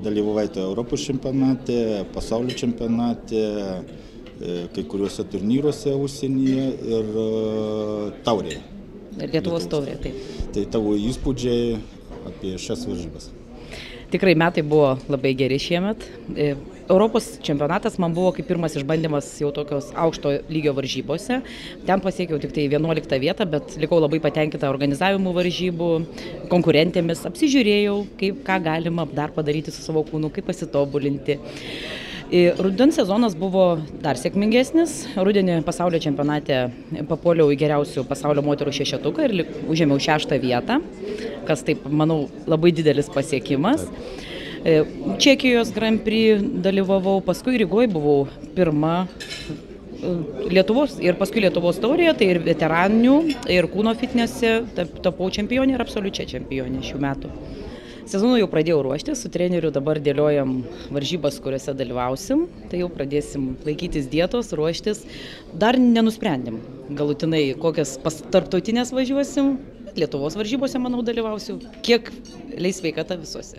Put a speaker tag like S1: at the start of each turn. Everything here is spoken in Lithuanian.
S1: dalyvavai Europos čempionate, pasaulio čempionate, kai kuriuose turnyruose užsienyje ir taurėje.
S2: Lietuvos taurė, taip.
S1: Tai tavo įspūdžiai apie šias varžybas?
S2: Tikrai metai buvo labai geri šiemet. Europos čempionatas man buvo kaip pirmas išbandymas jau tokios aukšto lygio varžybose. Ten pasiekiau tik tai 11 vietą, bet likau labai patenkinta organizavimu varžybų, konkurentėmis, apsižiūrėjau, ką galima dar padaryti su savo kūnu, kaip pasitobulinti. Rudens sezonas buvo dar sėkmingesnis. Rudenį pasaulio čempionate papuoliau į geriausių pasaulio moterų šešetuką ir užėmiau 6 vietą, kas taip, manau, labai didelis pasiekimas. Čekijos Grand Prix dalyvavau, paskui Rygoje buvau pirma Lietuvos ir paskui Lietuvos taurėje, tai ir veteranių, ir kūno fitnese tapau čempionė ir absoliučia čempionė šių metų. Sezonų jau pradėjau ruoštis, su treneriu dabar dėliojam varžybas, kuriuose dalyvausim, tai jau pradėsim laikytis dietos, ruoštis. Dar nenusprendėm galutinai, kokias tarptautinės važiuosim, bet Lietuvos varžybose, manau, dalyvausiu, kiek leis sveikata visuose.